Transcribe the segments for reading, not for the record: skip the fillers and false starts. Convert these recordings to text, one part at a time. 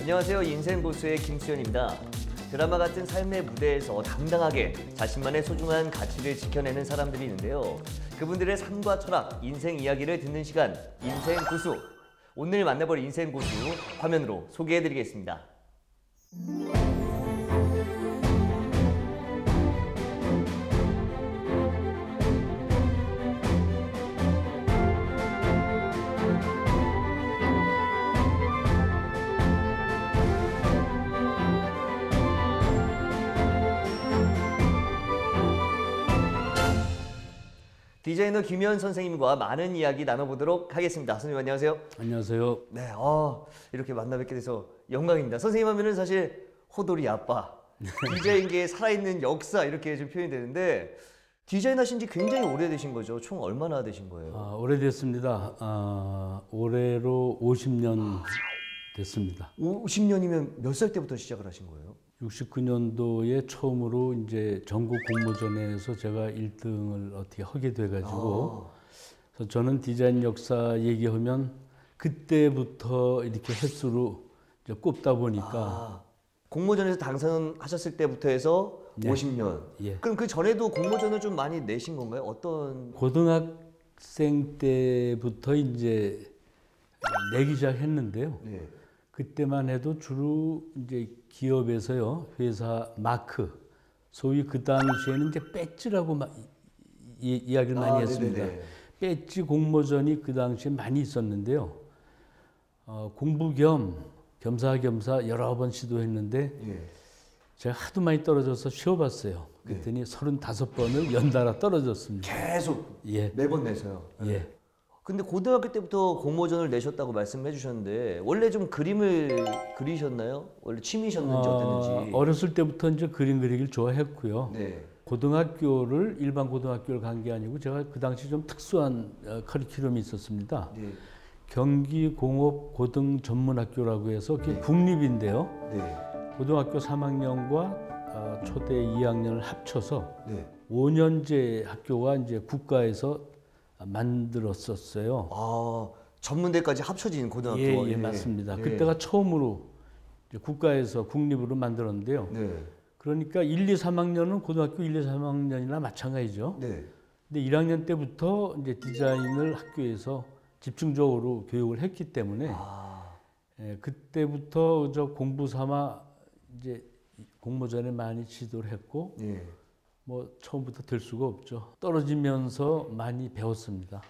안녕하세요. 인생 고수의 김수현입니다. 드라마 같은 삶의 무대에서 당당하게 자신만의 소중한 가치를 지켜내는 사람들이 있는데요. 그분들의 삶과 철학, 인생 이야기를 듣는 시간, 인생 고수. 오늘 만나볼 인생 고수 화면으로 소개해드리겠습니다. 디자이너 김현 선생님과 많은 이야기 나눠보도록 하겠습니다. 선생님 안녕하세요. 안녕하세요. 네, 이렇게 만나 뵙게 돼서 영광입니다. 선생님 하면은 사실 호돌이 아빠, 디자인계의 살아있는 역사 이렇게 좀 표현이 되는데 디자인 하신 지 굉장히 오래되신 거죠? 총 얼마나 되신 거예요? 오래됐습니다. 올해로 50년 됐습니다. 50년이면 몇 살 때부터 시작을 하신 거예요? 69년도에 처음으로 이제 전국 공모전에서 제가 1등을 어떻게 하게 돼가지고 그래서 저는 디자인 역사 얘기하면 그때부터 이렇게 횟수로 이제 꼽다 보니까 공모전에서 당선하셨을 때부터 해서 네. 50년. 예. 그럼 그 전에도 공모전을 좀 많이 내신 건가요? 어떤? 고등학생 때부터 이제 내기 시작했는데요. 네. 그때만 해도 주로 이제 기업에서요, 회사 마크, 소위 그 당시에는 이제 배지라고 이야기를 많이 했습니다. 네네네. 배지 공모전이 그 당시에 많이 있었는데요. 공부 겸사겸사 여러 번 시도했는데 예. 제가 하도 많이 떨어져서 쉬어봤어요. 그랬더니 35번을 연달아 떨어졌습니다. 계속 예. 매번 내서요. 예. 근데 고등학교 때부터 공모전을 내셨다고 말씀해 주셨는데 원래 좀 그림을 그리셨나요? 원래 취미셨는지 어땠는지? 어렸을 때부터 이제 그림 그리기를 좋아했고요. 네. 고등학교를 일반 고등학교를 간 게 아니고 제가 그 당시 좀 특수한 커리큘럼이 있었습니다. 네. 경기공업고등전문학교라고 해서 그게 국립인데요. 네. 고등학교 3학년과 초대 2학년을 합쳐서 네. 5년제 학교가 이제 국가에서 만들었었어요. 전문대까지 합쳐진 고등학교. 예, 맞습니다. 예. 그때가 처음으로 이제 국가에서 국립으로 만들었는데요. 네. 그러니까 1, 2, 3학년은 고등학교 1, 2, 3학년이나 마찬가지죠. 네. 근데 1학년 때부터 이제 디자인을 학교에서 집중적으로 교육을 했기 때문에 그때부터 저 공부 삼아 이제 공모전에 많이 지도를 했고 예. 뭐 처음부터 될 수가 없죠. 떨어지면서 많이 배웠습니다.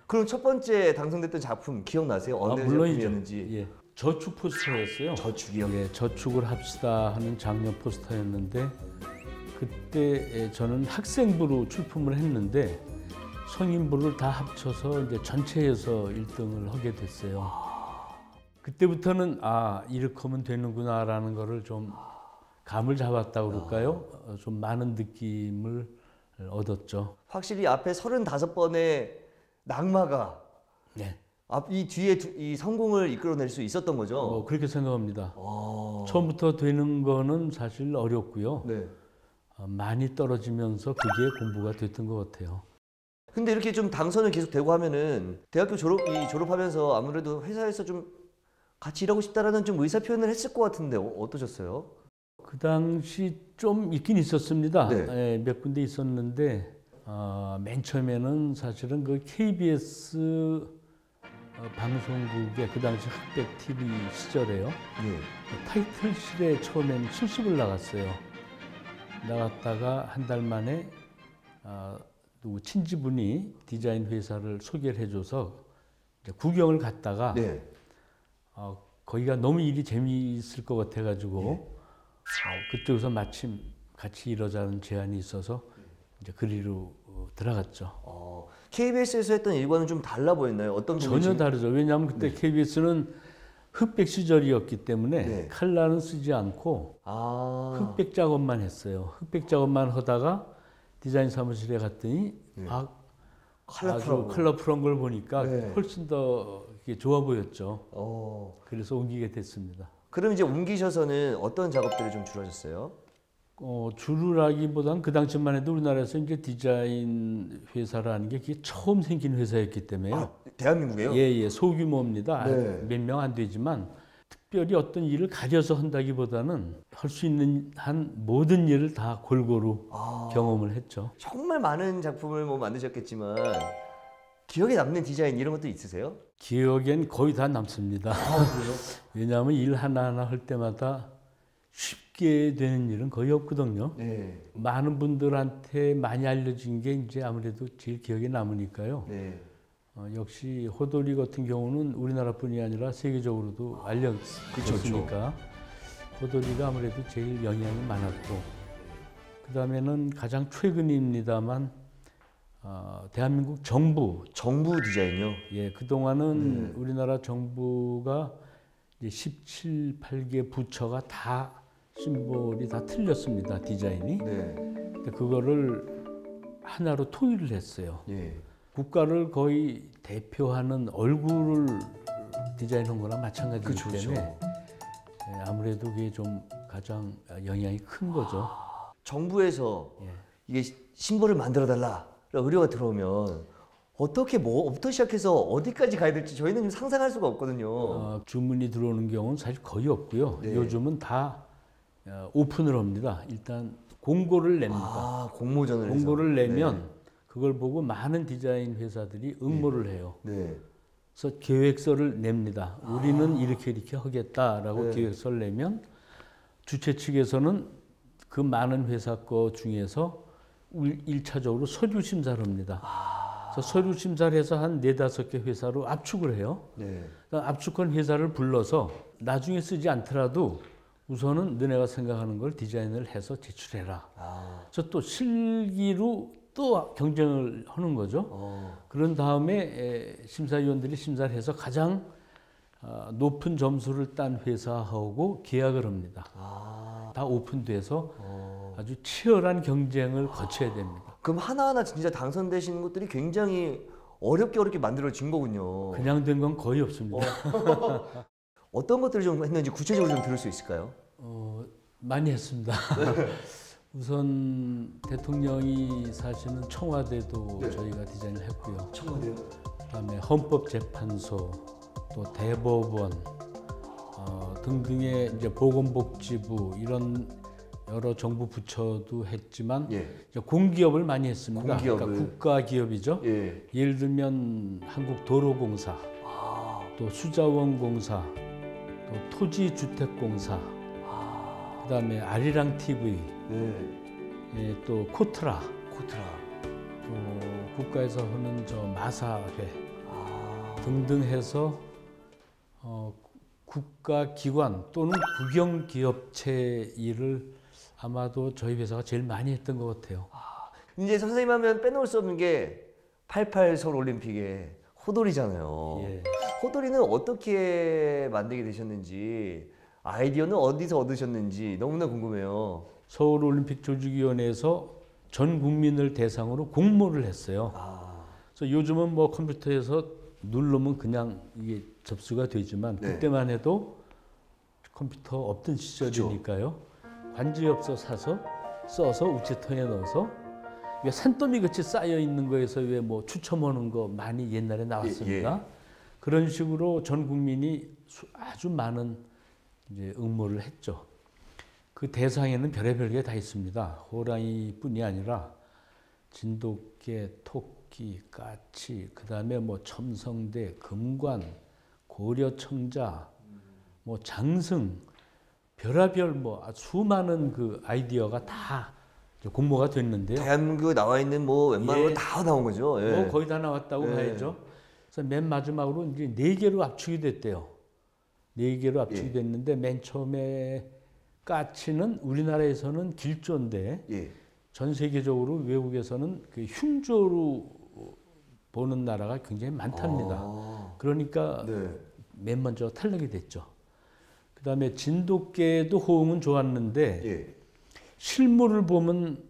그럼 첫 번째 당선됐던 작품 기억나세요? 어느 작품이었는지? 예. 저축 포스터였어요. 저축이요? 예, 저축을 합시다 하는 장려 포스터였는데 그때 저는 학생부로 출품을 했는데 성인부를 다 합쳐서 이제 전체에서 1등을 하게 됐어요. 그때부터는 이렇게 하면 되는구나라는 거를 좀 감을 잡았다고 그럴까요? 좀 많은 느낌을 얻었죠. 확실히 앞에 35번의 낙마가 네. 이 뒤에 이 성공을 이끌어낼 수 있었던 거죠? 그렇게 생각합니다. 처음부터 되는 거는 사실 어렵고요. 네. 많이 떨어지면서 그게 공부가 됐던 것 같아요. 근데 이렇게 좀 당선을 계속 되고 하면은 대학교 졸업하면서 아무래도 회사에서 좀 같이 일하고 싶다라는 좀 의사 표현을 했을 것 같은데 어떠셨어요? 그 당시 좀 있긴 있었습니다. 네. 예, 몇 군데 있었는데 맨 처음에는 사실은 그 KBS 방송국의 그 당시 흑백 TV 시절에요. 네. 타이틀실에 처음에는 실습을 나갔어요. 나갔다가 한 달 만에 누구 친지분이 디자인 회사를 소개를 해줘서 이제 구경을 갔다가 네. 거기가 너무 일이 재미있을 것 같아가지고 그쪽에서 마침 같이 일하자는 제안이 있어서 이제 그리로 들어갔죠. KBS에서 했던 일과는 좀 달라 보였나요? 어떤 부분이 전혀 다르죠. 왜냐하면 그때 KBS는 흑백 시절이었기 때문에 칼라는 쓰지 않고 흑백 작업만 했어요. 흑백 작업만 하다가 디자인 사무실에 갔더니 아주 컬러풀한 걸 보니까 훨씬 더 좋아 보였죠. 그래서 옮기게 됐습니다. 그럼 이제 옮기셔서는 어떤 작업들을 좀 주로 하셨어요? 주로라기보다는 그 당시만 해도 우리나라에서 이제 디자인 회사라는 게 그게 처음 생긴 회사였기 때문에요. 대한민국에요? 예, 소규모입니다. 네. 몇 명 안 되지만 특별히 어떤 일을 가려서 한다기보다는 할 수 있는 한 모든 일을 다 골고루 경험을 했죠. 정말 많은 작품을 뭐 만드셨겠지만 기억에 남는 디자인 이런 것도 있으세요? 기억엔 거의 다 남습니다. 그래요? 왜냐하면 일 하나하나 할 때마다 쉽게 되는 일은 거의 없거든요. 네. 많은 분들한테 많이 알려진 게 이제 아무래도 제일 기억에 남으니까요. 네. 역시 호돌이 같은 경우는 우리나라뿐이 아니라 세계적으로도 알려졌으니까 호돌이가 아무래도 제일 영향이 많았고, 그 다음에는 가장 최근입니다만 대한민국 정부 디자인요? 예, 그동안은 우리나라 정부가 이제 17, 8개 부처가 다 심볼이 다 틀렸습니다. 디자인이. 네. 근데 그거를 하나로 통일을 했어요. 예. 국가를 거의 대표하는 얼굴을 디자인한 거랑 마찬가지이기 때문에 예, 아무래도 그게 좀 가장 영향이 큰 거죠. 정부에서 예. 이게 심볼을 만들어 달라 의뢰가 들어오면 어떻게 시작해서 어디까지 가야 될지 저희는 좀 상상할 수가 없거든요. 주문이 들어오는 경우는 사실 거의 없고요. 네. 요즘은 다 오픈을 합니다. 일단 공고를 냅니다. 공모전을 공고를 해서. 내면 그걸 보고 많은 디자인 회사들이 응모를 해요. 네. 그래서 계획서를 냅니다. 우리는 이렇게 하겠다라고 네. 계획서를 내면 주최 측에서는 그 많은 회사 거 중에서 1차적으로 서류 심사를 합니다. 그래서 서류 심사를 해서 한 4-5개 회사로 압축을 해요. 네. 그러니까 압축한 회사를 불러서 나중에 쓰지 않더라도 우선은 너네가 생각하는 걸 디자인을 해서 제출해라. 그래서 또 실기로 또 경쟁을 하는 거죠. 그런 다음에 심사위원들이 심사를 해서 가장 높은 점수를 딴 회사하고 계약을 합니다. 다 오픈돼서 아주 치열한 경쟁을 거쳐야 됩니다. 그럼 하나하나 진짜 당선되시는 것들이 굉장히 어렵게 만들어진 거군요. 그냥 된 건 거의 없습니다. 어떤 것들을 좀 했는지 구체적으로 좀 들을 수 있을까요? 많이 했습니다. 우선 대통령이 사시는 청와대도 저희가 디자인을 했고요. 청와대요? 그다음에 헌법재판소, 또 대법원 등등의 이제 보건복지부 이런 여러 정부 부처도 했지만 이제 공기업을 많이 했습니다. 공기업을. 그러니까 국가 기업이죠. 예를 들면 한국도로공사, 또 수자원공사, 또 토지주택공사, 그다음에 아리랑 TV, 또 코트라, 또 국가에서 하는 저 마사회 등등 해서 국가기관 또는 국영기업체 일을 아마도 저희 회사가 제일 많이 했던 것 같아요. 이제 선생님 하면 빼놓을 수 없는 게 88 서울올림픽의 호돌이잖아요. 호돌이는 어떻게 만들게 되셨는지, 아이디어는 어디서 얻으셨는지 너무나 궁금해요. 서울올림픽 조직위원회에서 전 국민을 대상으로 공모를 했어요. 그래서 요즘은 뭐 컴퓨터에서 누르면 그냥 이게 접수가 되지만 그때만 해도 컴퓨터 없던 시절이니까요. 관제엽서 사서 써서 우체통에 넣어서 왜 산더미 같이 쌓여 있는 거에서 왜 뭐 추첨하는 거 많이 옛날에 나왔습니다. 그런 식으로 전 국민이 아주 많은 이제 응모를 했죠. 그 대상에는 별의별 게 다 있습니다. 호랑이뿐이 아니라 진돗개, 토끼, 까치, 그다음에 뭐 첨성대, 금관, 고려청자, 뭐 장승, 별의별 뭐 수많은 그 아이디어가 다 공모가 됐는데요. 대한민국에 나와 있는 뭐 웬만한 건 다 나온 거죠. 뭐 거의 다 나왔다고 봐야죠. 그래서 맨 마지막으로 이제 4개로 압축이 됐대요. 4개로 압축이 됐는데 맨 처음에 까치는 우리나라에서는 길조인데 전 세계적으로 외국에서는 그 흉조로 보는 나라가 굉장히 많답니다. 그러니까 맨 먼저 탈락이 됐죠. 그다음에 진돗개도 호응은 좋았는데 실물을 보면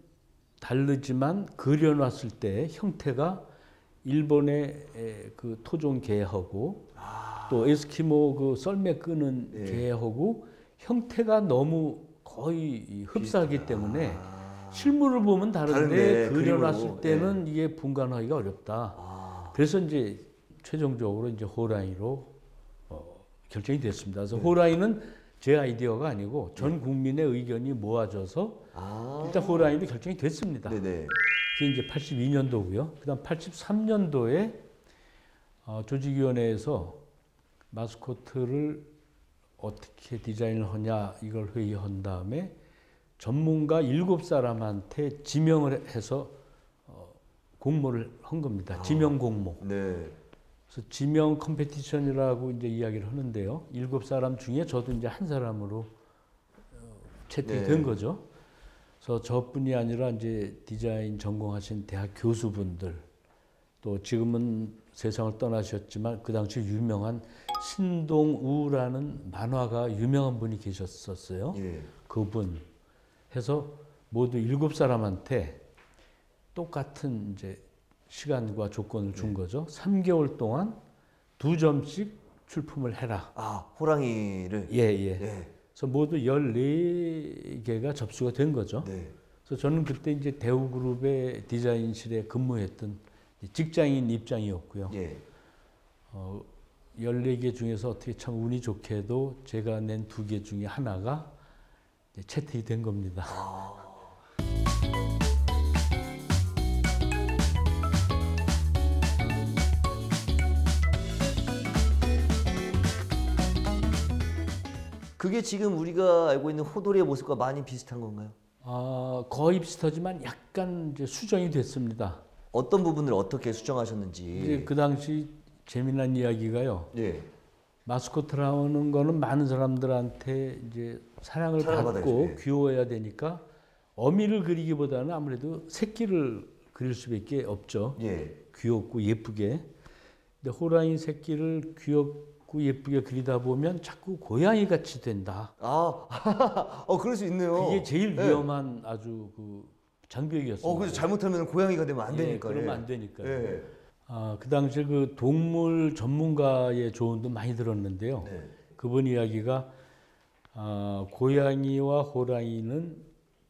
다르지만 그려놨을 때 형태가 일본의 그 토종 개하고 또 에스키모 그 썰매 끄는 개하고 형태가 너무 거의 흡사하기 때문에 실물을 보면 다른데 그려놨을 때는 이게 분간하기가 어렵다. 그래서 이제 최종적으로 이제 호랑이로 결정이 됐습니다. 그래서 호랑이는 제 아이디어가 아니고 전 국민의 의견이 모아져서 일단 호랑이도 결정이 됐습니다. 네네. 그게 이제 82년도고요. 그다음 83년도에 조직위원회에서 마스코트를 어떻게 디자인을 하냐 이걸 회의한 다음에 전문가 7사람한테 지명을 해서 공모를 한 겁니다. 지명 공모. 네. 그래서 지명 컴페티션이라고 이제 이야기를 하는데요. 7사람 중에 저도 이제 한 사람으로 채택이 된 거죠. 그래서 저뿐이 아니라 이제 디자인 전공하신 대학 교수분들, 또 지금은 세상을 떠나셨지만 그 당시 유명한 신동우라는 만화가 유명한 분이 계셨었어요. 예. 그분 해서 모두 7사람한테 똑같은 이제 시간과 조건을 준 거죠. 3개월 동안 2점씩 출품을 해라. 호랑이를. 예. 그래서 모두 14개가 접수가 된 거죠. 네. 그래서 저는 그때 이제 대우그룹의 디자인실에 근무했던 직장인 입장이었고요. 예. 14개 중에서 어떻게 참 운이 좋게도 제가 낸 2개 중에 하나가 채택이 된 겁니다. 그게 지금 우리가 알고 있는 호돌이의 모습과 많이 비슷한 건가요? 거의 비슷하지만 약간 이제 수정이 됐습니다. 어떤 부분을 어떻게 수정하셨는지. 이제 그 당시 재미난 이야기가요. 예. 마스코트라는 거는 많은 사람들한테 이제 사랑을 받고 예. 귀여워야 되니까 어미를 그리기보다는 아무래도 새끼를 그릴 수밖에 없죠. 예. 귀엽고 예쁘게. 근데 호랑이 새끼를 귀엽고 예쁘게 그리다 보면 자꾸 고양이 같이 된다. 그럴 수 있네요. 그게 제일 위험한 아주 그 장벽이었어요. 그래서 잘못하면 고양이가 되면 안 되니까. 그러면 안 되니까요. 예. 그 당시에 그 동물 전문가의 조언도 많이 들었는데요. 네. 그분 이야기가 고양이와 호랑이는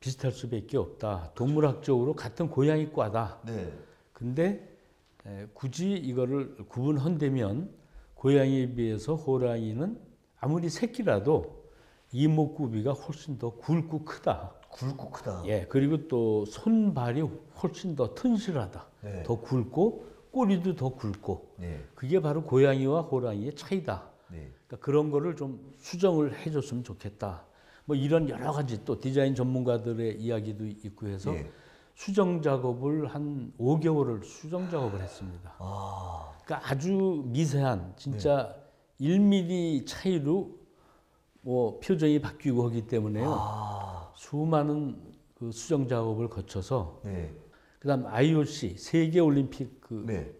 비슷할 수밖에 없다. 동물학적으로 같은 고양이과다. 네. 근데 굳이 이거를 구분한다면 고양이에 비해서 호랑이는 아무리 새끼라도 이목구비가 훨씬 더 굵고 크다. 굵고 크다. 예, 그리고 또 손발이 훨씬 더 튼실하다. 네. 더 굵고 꼬리도 더 굵고. 네. 그게 바로 고양이와 호랑이의 차이다. 네. 그러니까 그런 거를 좀 수정을 해줬으면 좋겠다. 뭐 이런 여러 가지 또 디자인 전문가들의 이야기도 있고 해서 네. 수정 작업을 한 5개월을 수정 작업을 했습니다. 그러니까 아주 미세한 진짜 1mm 차이로 뭐 표정이 바뀌고 하기 때문에요. 수많은 그 수정 작업을 거쳐서 네. 그다음 IOC 세계 올림픽 그 네.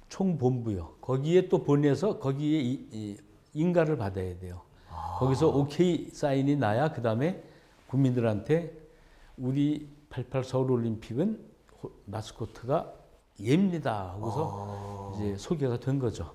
총본부요. 거기에 또 보내서 거기에 이 인가를 받아야 돼요. 거기서 오케이 사인이 나야 그다음에 국민들한테 우리 88 서울 올림픽은 마스코트가 얘입니다 하고서 이제 소개가 된 거죠.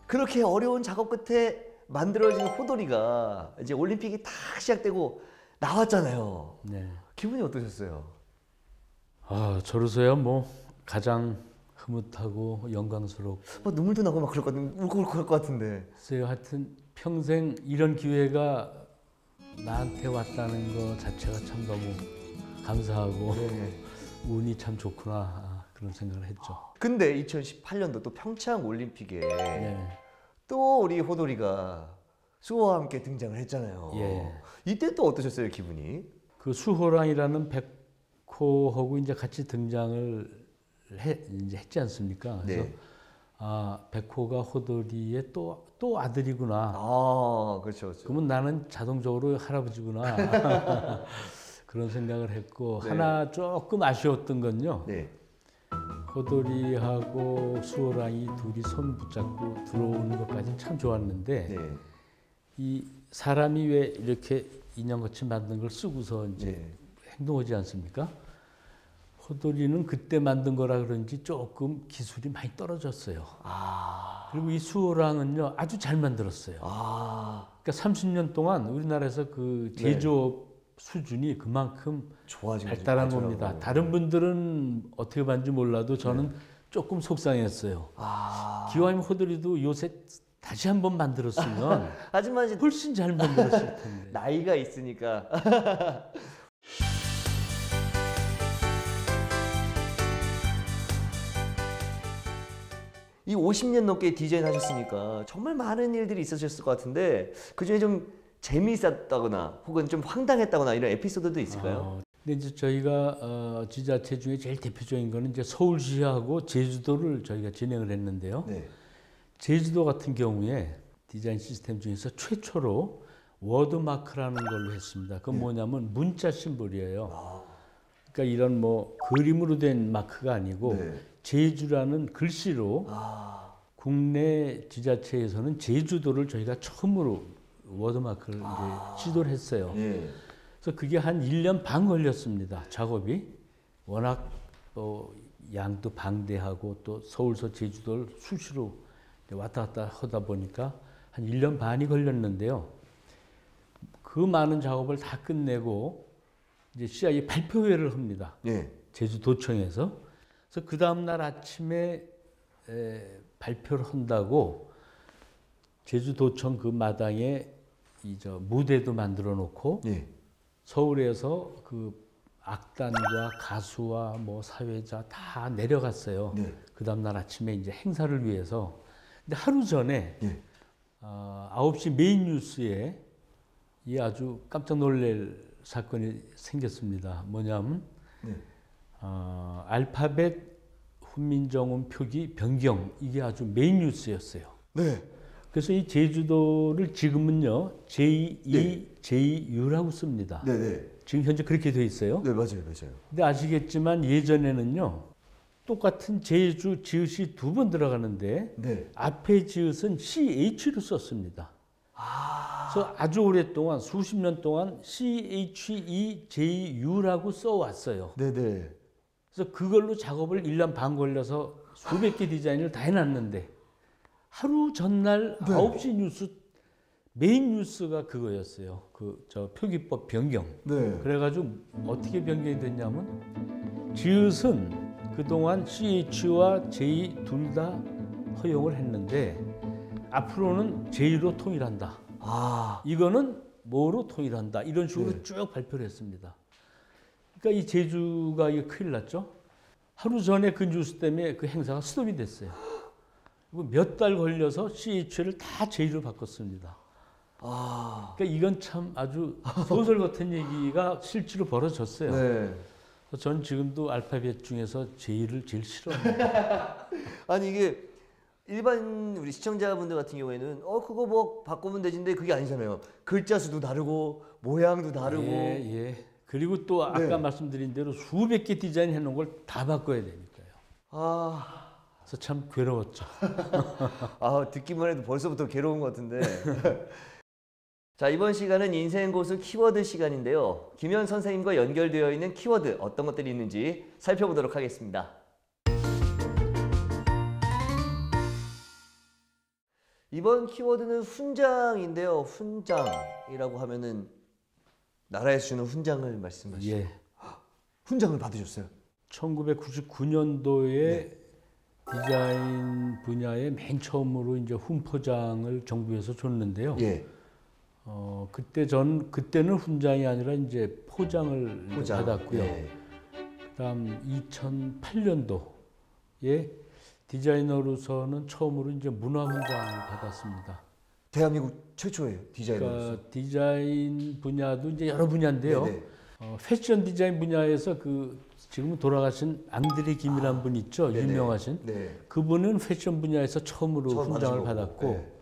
그렇게 어려운 작업 끝에 만들어진 호돌이가 이제 올림픽이 딱 시작되고 나왔잖아요. 네. 기분이 어떠셨어요? 저로서야 뭐 가장 흐뭇하고 영광스럽고 눈물도 나고 막 그럴 것 같은데 울컥울컥 할 것 같은데. 글쎄요, 하여튼 평생 이런 기회가 나한테 왔다는 거 자체가 참 너무 감사하고 운이 참 좋구나 그런 생각을 했죠. 근데 2018년도 또 평창 올림픽에 네. 또 우리 호돌이가 수호와 함께 등장을 했잖아요. 예. 이때 또 어떠셨어요, 기분이? 그 수호랑이라는 백호하고 이제 같이 등장을 이제 했지 않습니까? 그래서 네. 백호가 호돌이의 또 아들이구나. 그렇죠, 그렇죠. 그러면 나는 자동적으로 할아버지구나. 그런 생각을 했고 네. 하나 조금 아쉬웠던 건요. 네. 호돌이하고 수호랑이 둘이 손 붙잡고 들어오는 것까지는 참 좋았는데 네. 이 사람이 왜 이렇게 인형같이 만든 걸 쓰고서 이제 네. 행동하지 않습니까? 호돌이는 그때 만든 거라 그런지 조금 기술이 많이 떨어졌어요. 그리고 이 수호랑은요 아주 잘 만들었어요. 그러니까 30년 동안 우리나라에서 그 제조업 네. 수준이 그만큼 발달한 겁니다. 다른 분들은 어떻게 봤는지 몰라도 저는 네. 조금 속상했어요. 기왕이면 호돌이도 요새 다시 한번 만들었으면 하지만 이제 훨씬 잘 만들었을 텐데. 나이가 있으니까. 이 50년 넘게 디자인 하셨으니까 정말 많은 일들이 있으셨을 것 같은데 그중에 좀 재미있었다거나 혹은 좀 황당했다거나 이런 에피소드도 있을까요? 근데 이제 저희가 지자체 중에 제일 대표적인 거는 이제 서울시하고 제주도를 저희가 진행을 했는데요. 네. 제주도 같은 경우에 디자인 시스템 중에서 최초로 워드마크라는 걸로 했습니다. 그건 네. 뭐냐면 문자 심볼이에요. 그러니까 이런 뭐 그림으로 된 마크가 아니고 네. 제주라는 글씨로 국내 지자체에서는 제주도를 저희가 처음으로 워드마크를 이제 시도를 했어요. 네. 그래서 그게 한 1년 반 걸렸습니다. 작업이. 워낙 양도 방대하고 또 서울서 제주도를 수시로 왔다 갔다 하다 보니까 한 1년 반이 걸렸는데요. 그 많은 작업을 다 끝내고 이제 CI 발표회를 합니다. 네. 제주도청에서. 그래서 그 다음날 아침에 발표를 한다고 제주도청 그 마당에 무대도 만들어 놓고 네. 서울에서 그 악단과 가수와 뭐 사회자 다 내려갔어요. 네. 그 다음날 아침에 이제 행사를 위해서. 근데 하루 전에 네. 9시 메인 뉴스에 이 아주 깜짝 놀랄 사건이 생겼습니다. 뭐냐면 네. 알파벳 훈민정음 표기 변경 이게 아주 메인 뉴스였어요. 네. 그래서 이 제주도를 지금은요 제2, 네. 제2U라고 씁니다. 네, 네. 지금 현재 그렇게 돼 있어요. 네, 맞아요, 맞아요. 근데 아시겠지만 예전에는요 똑같은 제주 지읒이 두 번 들어가는데 네. 앞에 지읒은 CH로 썼습니다. 그래서 아주 오랫동안 수십 년 동안 CHEJU라고 써왔어요. 네네. 그래서 그걸로 작업을 1년 반 걸려서 수백 개 디자인을 다 해놨는데 하루 전날 네. 9시 뉴스 메인 뉴스가 그거였어요. 저 표기법 변경. 네. 그래가지고 어떻게 변경이 됐냐면 지읒은 그동안 CH와 J 둘 다 허용을 했는데 앞으로는 J로 통일한다. 이거는 뭐로 통일한다. 이런 식으로 네. 쭉 발표를 했습니다. 그러니까 이 제주가 이게 큰일 났죠. 하루 전에 그 뉴스 때문에 그 행사가 스톱이 됐어요. 몇 달 걸려서 CH를 다 J로 바꿨습니다. 그러니까 이건 참 아주 소설 같은 얘기가 실제로 벌어졌어요. 네. 전 지금도 알파벳 중에서 J를 제일 싫어합니다. 아니 이게 일반 우리 시청자분들 같은 경우에는 그거 뭐 바꾸면 되는데 그게 아니잖아요. 글자 수도 다르고 모양도 다르고. 예. 그리고 또 아까 네. 말씀드린 대로 수백 개 디자인 해놓은 걸 다 바꿔야 되니까요. 그래서 참 괴로웠죠. 듣기만 해도 벌써부터 괴로운 것 같은데. 자, 이번 시간은 인생고수 키워드 시간인데요. 김현 선생님과 연결되어 있는 키워드 어떤 것들이 있는지 살펴보도록 하겠습니다. 이번 키워드는 훈장인데요. 훈장이라고 하면은 나라에서 주는 훈장을 말씀하시죠. 예. 훈장을 받으셨어요? 1999년도에 네. 디자인 분야에 맨 처음으로 이제 훈포장을 정부에서 줬는데요. 예. 그때는 훈장이 아니라 이제 포장. 받았고요. 예. 그다음 2008년도에 디자이너로서는 처음으로 이제 문화훈장을 받았습니다. 대한민국 최초예요, 디자이너로서. 그러니까 디자인 분야도 이제 여러 분야인데요. 패션 디자인 분야에서 지금 돌아가신 앙드레 김이라는 분 있죠, 네네. 유명하신. 네. 그분은 패션 분야에서 처음으로 훈장을 받았고, 네.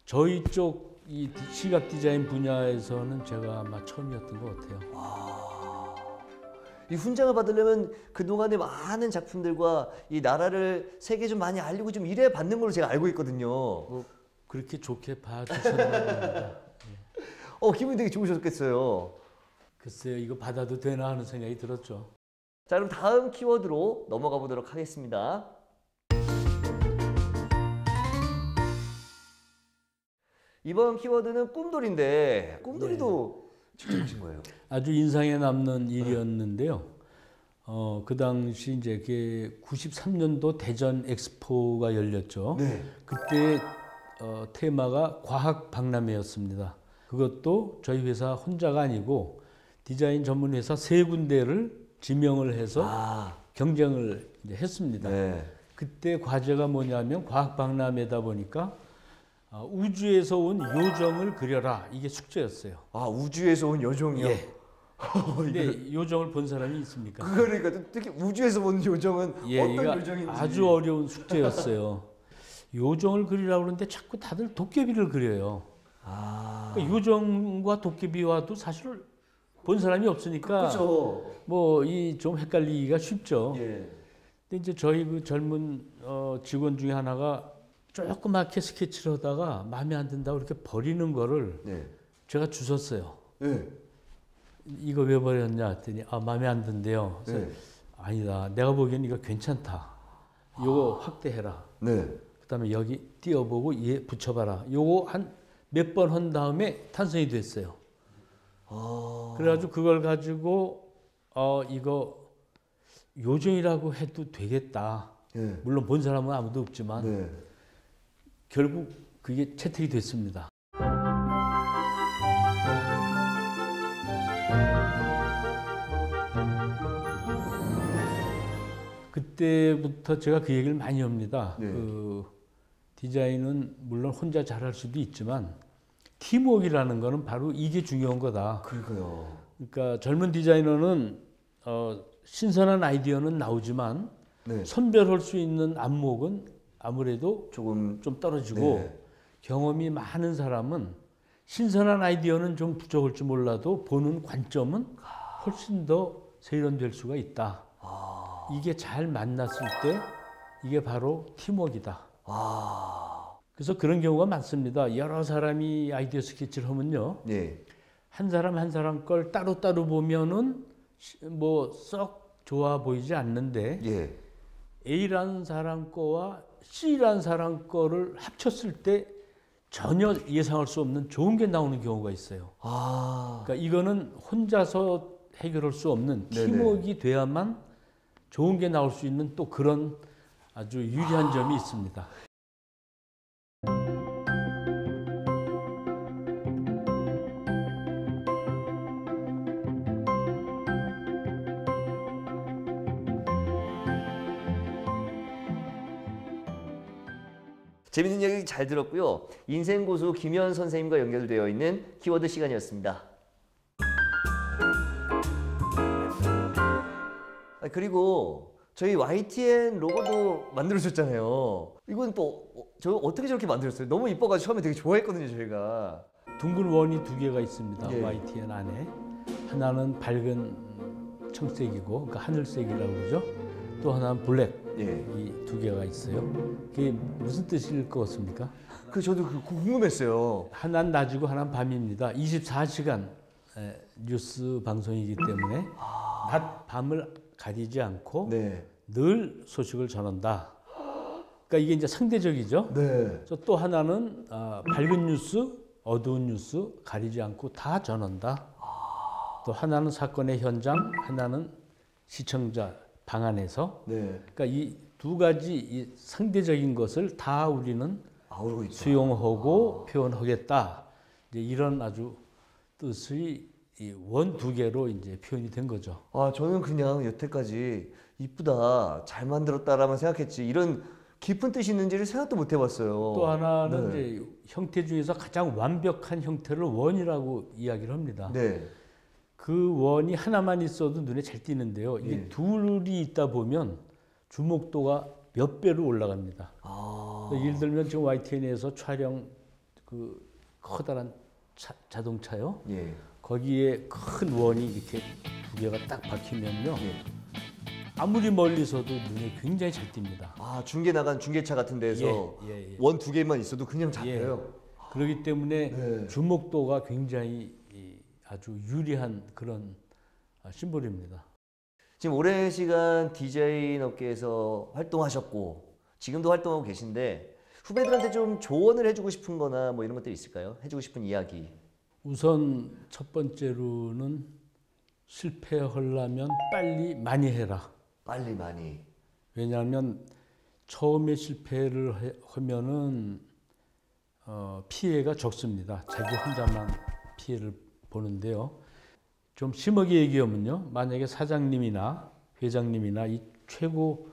저희 쪽 이 시각 디자인 분야에서는 제가 아마 처음이었던 것 같아요. 이 훈장을 받으려면 그동안의 많은 작품들과 이 나라를 세계에 좀 많이 알리고 좀 이래야 받는 걸로 제가 알고 있거든요. 뭐 그렇게 좋게 봐주셨나 봅니다. 기분이 되게 좋으셨겠어요. 글쎄요, 이거 받아도 되나 하는 생각이 들었죠. 자, 그럼 다음 키워드로 넘어가 보도록 하겠습니다. 이번 키워드는 꿈돌이인데 꿈돌이도 직접 거예요? 아주 인상에 남는 일이었는데요. 그 당시 이제 93년도 대전 엑스포가 열렸죠. 네. 그때 테마가 과학 박람회였습니다. 그것도 저희 회사 혼자가 아니고 디자인 전문 회사 3군데를 지명을 해서 경쟁을 이제 했습니다. 네. 그때 과제가 뭐냐면 과학 박람회다 보니까 우주에서 온 요정을 그려라, 이게 숙제였어요. 우주에서 온 요정이요? 예. 근데 요정을 본 사람이 있습니까? 그러니까 특히 우주에서 본 요정은 어떤 요정인지 아주 어려운 숙제였어요. 요정을 그리라고 그러는데 자꾸 다들 도깨비를 그려요. 그러니까 요정과 도깨비와도 사실 본 사람이 없으니까 그렇죠. 뭐 이 좀 헷갈리기가 쉽죠. 예. 근데 이제 저희 그 젊은 직원 중에 하나가 조그맣게 스케치를 하다가 마음에 안 든다고 이렇게 버리는 거를 제가 주웠어요. 네. 이거 왜 버렸냐 했더니 마음에 안 든대요. 그래서 아니다, 내가 보기엔 이거 괜찮다. 요거 확대해라. 그다음에 여기 띄워보고 얘 붙여봐라. 요거 한 몇 번 한 다음에 탄생이 됐어요. 그래가지고 그걸 가지고 이거 요정이라고 해도 되겠다. 물론 본 사람은 아무도 없지만 결국 그게 채택이 됐습니다. 그때부터 제가 그 얘기를 많이 합니다. 그 디자인은 물론 혼자 잘할 수도 있지만 팀워크라는 거는 바로 이게 중요한 거다. 그러니까 젊은 디자이너는 신선한 아이디어는 나오지만 선별할 수 있는 안목은 아무래도 조금 좀 떨어지고 경험이 많은 사람은 신선한 아이디어는 좀 부족할지 몰라도 보는 관점은 훨씬 더 세련될 수가 있다. 이게 잘 만났을 때 이게 바로 팀워크이다. 그래서 그런 경우가 많습니다. 여러 사람이 아이디어 스케치를 하면요. 한 사람 한 사람 걸 따로따로 보면은 뭐 썩 좋아 보이지 않는데 A라는 사람 거와 C라는 사람 거를 합쳤을 때 전혀 예상할 수 없는 좋은 게 나오는 경우가 있어요. 그러니까 이거는 혼자서 해결할 수 없는 팀워크가 돼야만 좋은 게 나올 수 있는 또 그런 아주 유리한 점이 있습니다. 재밌는 얘기 잘 들었고요. 인생 고수 김현 선생님과 연결되어 있는 키워드 시간이었습니다. 그리고 저희 YTN 로고도 만들어줬잖아요. 이건 또 저 어떻게 저렇게 만들었어요? 너무 이뻐가지고 처음에 되게 좋아했거든요, 저희가. 둥근 원이 2개가 있습니다. YTN 안에. 하나는 밝은 청색이고, 그러니까 하늘색이라고 그러죠. 또 하나는 블랙. 이 2개가 있어요. 그게 무슨 뜻일 것 같습니까? 저도 궁금했어요. 하나는 낮이고 하나는 밤입니다. 24시간 뉴스 방송이기 때문에 낮, 밤을 가리지 않고 늘 소식을 전한다. 그러니까 이게 이제 상대적이죠. 그래서 또 하나는 밝은 뉴스, 어두운 뉴스 가리지 않고 다 전한다. 또 하나는 사건의 현장, 하나는 시청자 방 안에서. 그러니까 이 2가지 이 상대적인 것을 다 우리는 수용하고 표현하겠다. 이제 이런 아주 뜻이 원 2개로 이제 표현이 된 거죠. 저는 그냥 여태까지 이쁘다, 잘 만들었다라만 생각했지 이런 깊은 뜻이 있는지를 생각도 못 해봤어요. 또 하나는 이제 형태 중에서 가장 완벽한 형태를 원이라고 이야기를 합니다. 그 원이 하나만 있어도 눈에 잘 띄는데요. 이게 둘이 있다 보면 주목도가 몇 배로 올라갑니다. 예를 들면 지금 YTN에서 촬영 그 커다란 자동차요. 거기에 큰 원이 이렇게 두 개가 딱 박히면요. 예. 아무리 멀리서도 눈에 굉장히 잘 띕니다. 아, 중계 나간 중계차 같은 데서 원 두 개만 있어도 그냥 잡혀요. 그렇기 때문에 주목도가 굉장히 아주 유리한 그런 심볼입니다. 지금 오랜 시간 디자인 업계에서 활동하셨고 지금도 활동하고 계신데 후배들한테 좀 조언을 해주고 싶은 거나 뭐 이런 것들이 있을까요? 해주고 싶은 이야기. 우선 첫 번째로는 실패하려면 빨리 많이 해라. 빨리 많이. 왜냐하면 처음에 실패를 하면은 피해가 적습니다. 자기 혼자만 피해를 보는데요. 좀 심하게 얘기하면요. 만약에 사장님이나 회장님이나 이 최고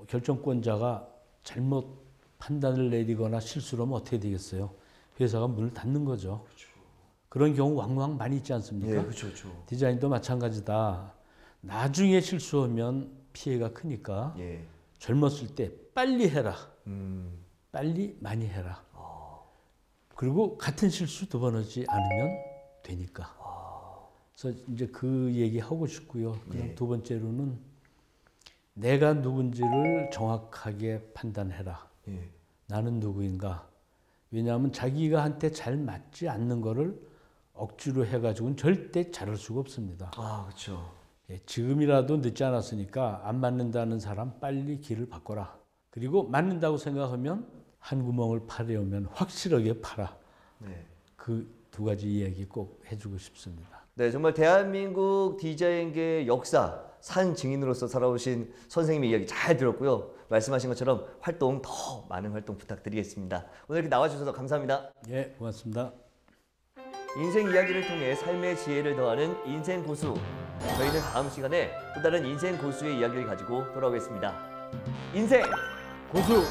결정권자가 잘못 판단을 내리거나 실수를 하면 어떻게 되겠어요? 회사가 문을 닫는 거죠. 그렇죠. 그런 경우 왕왕 많이 있지 않습니까? 네, 그렇죠, 그렇죠. 디자인도 마찬가지다. 나중에 실수하면 피해가 크니까 젊었을 때 빨리 해라. 빨리 많이 해라. 그리고 같은 실수 두 번 하지 않으면 되니까. 그래서 이제 그 얘기 하고 싶고요. 그럼 두 번째로는 내가 누군지를 정확하게 판단해라. 나는 누구인가? 왜냐하면 자기가 한테 잘 맞지 않는 거를 억지로 해가지고는 절대 잘할 수가 없습니다. 아, 그렇죠. 지금이라도 늦지 않았으니까 안 맞는다는 사람 빨리 길을 바꿔라. 그리고 맞는다고 생각하면 한 구멍을 파려면 확실하게 파라. 그 두 가지 이야기 꼭 해주고 싶습니다. 네, 정말 대한민국 디자인계 역사 산 증인으로서 살아오신 선생님의 이야기 잘 들었고요. 말씀하신 것처럼 활동 더 많은 활동 부탁드리겠습니다. 오늘 이렇게 나와주셔서 감사합니다. 예, 고맙습니다. 인생 이야기를 통해 삶의 지혜를 더하는 인생 고수. 저희는 다음 시간에 또 다른 인생 고수의 이야기를 가지고 돌아오겠습니다. 인생 고수!